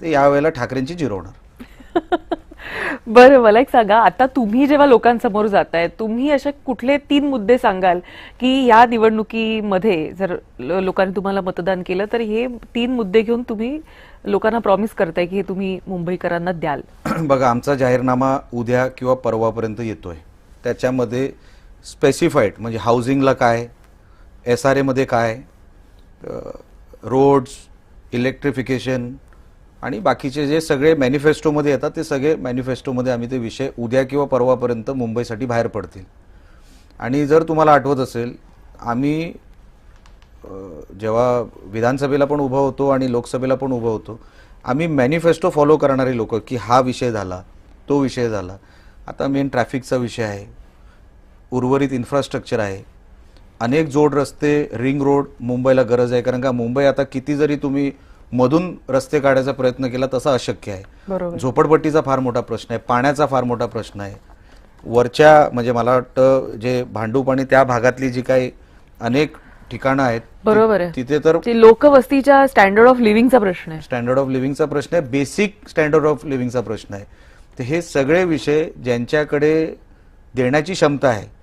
ते यावेळेला ठाकरेंची जिरवणार. बरं, मला एक सांगा, आता तुम्ही जेव्हा लोकांसमोर जाताय, तुम्ही असे कुठले 3 मुद्दे सांगाल की या निवडणुकीमध्ये जर लोकांनी तुम्हाला मतदान केलं तर हे 3 मुद्दे घेऊन तुम्ही लोकांना प्रॉमिस करताय की हे तुम्ही मुंबईकरांना द्याल? बघा, आमचा जाहीरनामा उद्या किंवा परवापर्यंत येतोय. त्याच्यामध्ये स्पेसिफाईड म्हणजे हाऊसिंगला काय, SRA मध्ये काय, रोड्स, इलेक्ट्रिफिकेशन आणि बाकीचे जे सगळे मॅनिफेस्टोमध्ये येतात ते सगळे मॅनिफेस्टोमध्ये आम्ही ते विषय उद्या किंवा परवापर्यंत मुंबईसाठी बाहेर पडतील. आणि जर तुम्हाला आठवत असेल, आम्ही जेव्हा विधानसभेला पण उभं होतो आणि लोकसभेला पण उभं होतो, आम्ही मॅनिफेस्टो फॉलो करणारे लोक की हा विषय झाला, तो विषय झाला, आता मेन ट्रॅफिकचा विषय आहे, उर्वरित इन्फ्रास्ट्रक्चर आहे, अनेक जोड रस्ते, रिंग रोड मुंबईला गरज आहे. कारण का मुंबई आता किती जरी तुम्ही मधून रस्ते काढायचा प्रयत्न केला तसा अशक्य आहे. झोपडपट्टीचा फार मोठा प्रश्न आहे, पाण्याचा फार मोठा प्रश्न आहे. वरच्या म्हणजे मला वाटतं जे भांडूप आणि त्या भागातली जी काही अनेक ठिकाणं आहेत, बरोबर आहे, तिथे तर लोकवस्तीच्या स्टँडर्ड ऑफ लिव्हिंगचा प्रश्न आहे, स्टँडर्ड ऑफ लिव्हिंगचा प्रश्न आहे, बेसिक स्टँडर्ड ऑफ लिव्हिंगचा प्रश्न आहे. तर हे सगळे विषय ज्यांच्याकडे देण्याची क्षमता आहे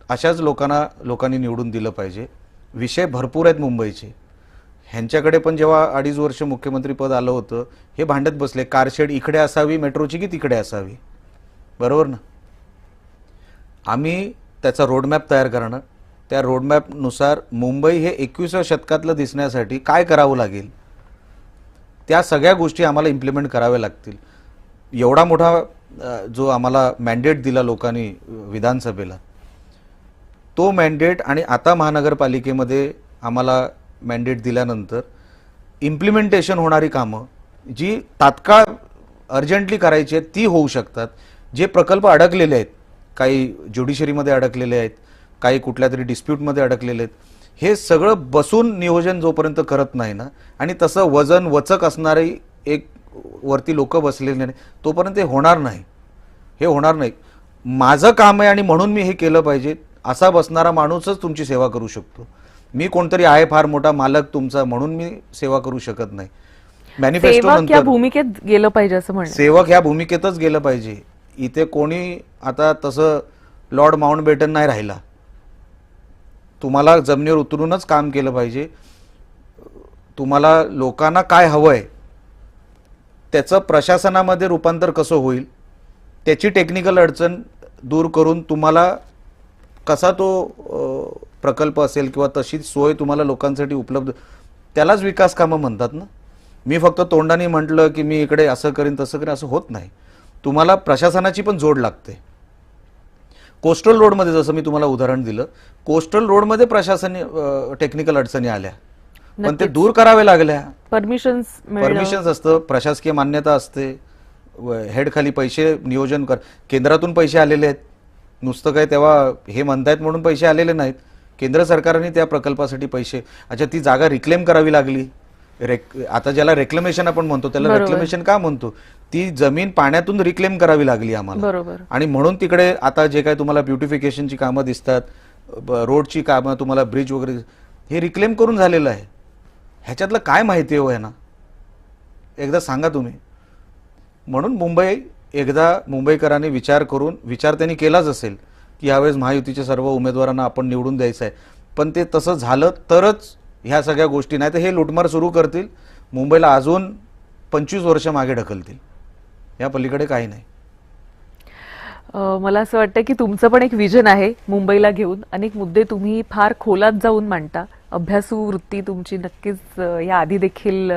अशाच लोकांनी निवडून दिलं पाहिजे. विषय भरपूर आहेत मुंबईचे. ह्यांच्याकडे पण जेव्हा 2.5 वर्ष मुख्यमंत्री पद आलं होतं, हे भांडत बसले कारशेड इकडे असावी मेट्रोची की तिकडे असावी. बरोबर ना? आम्ही त्याचा रोडमॅप तयार करणं, त्या रोडमॅपनुसार मुंबई हे 21व्या शतकातलं दिसण्यासाठी काय करावं लागेल, त्या सगळ्या गोष्टी आम्हाला इम्प्लिमेंट कराव्या लागतील. एवढा मोठा जो आम्हाला मॅन्डेट दिला लोकांनी विधानसभेला, तो मॅन्डेट आणि आता महानगरपालिकेमध्ये आम्हाला मॅन्डेट दिल्यानंतर इम्प्लिमेंटेशन होणारी कामं जी तात्काळ अर्जंटली करायची आहेत ती होऊ शकतात. जे प्रकल्प अडकलेले आहेत, काही ज्युडिशरीमध्ये अडकलेले आहेत, काही कुठल्या तरी डिस्प्यूटमध्ये अडकलेले आहेत, हे सगळं बसून नियोजन जोपर्यंत करत नाही ना, आणि तसं वजन वचक असणारी एक वरती लोक बसलेले नाही तोपर्यंत हे होणार नाही. हे होणार नाही. माझं काम आहे आणि म्हणून मी हे केलं पाहिजे असा बसणारा माणूसच तुमची सेवा करू शकतो. मी कोणतरी आहे फार मोठा मालक तुमचा म्हणून मी सेवा करू शकत नाही. मॅनिफेस्टो नंतर भूमिकेत गेलं पाहिजे असं म्हणणं, सेवक ह्या भूमिकेतच गेलं पाहिजे. इथे कोणी आता तसं लॉर्ड माउंटबेटन नाही राहिला. तुम्हाला जमिनीवर उतरूनच काम केलं पाहिजे. तुम्हाला लोकांना काय हवंय त्याचं प्रशासनामध्ये रूपांतर कसं होईल, त्याची टेक्निकल अडचण दूर करून तुम्हाला कसा तो प्रकल्प असेल किंवा तशी सोय तुम्हाला लोकांसाठी उपलब्ध, त्यालाच विकास कामं म्हणतात ना. मी फक्त तोंडाने म्हटलं की मी इकडे असं करीन तसं करीन असं होत नाही. तुम्हाला प्रशासनाची पण जोड लागते. कोस्टल रोडमध्ये जसं मी तुम्हाला उदाहरण दिलं, कोस्टल रोडमध्ये प्रशासनी टेक्निकल अडचणी आल्या पण ते दूर करावे लागल्या. परमिशन्स असतं, प्रशासकीय मान्यता असते, हेड खाली पैसे नियोजन कर, केंद्रातून पैसे आलेले आहेत. नुसतं काय तेव्हा हे म्हणतायत म्हणून पैसे आलेले नाहीत. केंद्र सरकारने त्या प्रकल्पासाठी पैसे, अच्छा ती जागा रिक्लेम करावी लागली. आता ज्याला रेक्लेमेशन आपण म्हणतो त्याला रेक्लेमेशन का म्हणतो, ती जमीन पाण्यातून रिक्लेम करावी लागली आम्हाला. आणि म्हणून तिकडे आता जे काय तुम्हाला ब्युटिफिकेशनची कामं दिसतात, रोडची कामं, तुम्हाला ब्रिज वगैरे, हे रिक्लेम करून झालेलं आहे. ह्याच्यातलं काय माहिती आहे ना, एकदा सांगा तुम्ही. म्हणून एकदा मुंबईकरांनी विचार त्यांनी केलाच असेल की यावेळेस महायुतीच्या सर्व उमेदवारांना आपण निवडून द्यायचं आहे. पण ते तसं झालं तरच ह्या सगळ्या गोष्टी, नाही तर हे लुटमार सुरू करतील, मुंबईला अजून 25 वर्ष मागे ढकलतील. या पलीकडे काही नाही. मला असं वाटतं की तुमचं पण एक विजन आहे मुंबईला घेऊन. अनेक मुद्दे तुम्ही फार खोलात जाऊन मांडता. अभ्यासू वृत्ती तुमची नक्कीच या आधी देखील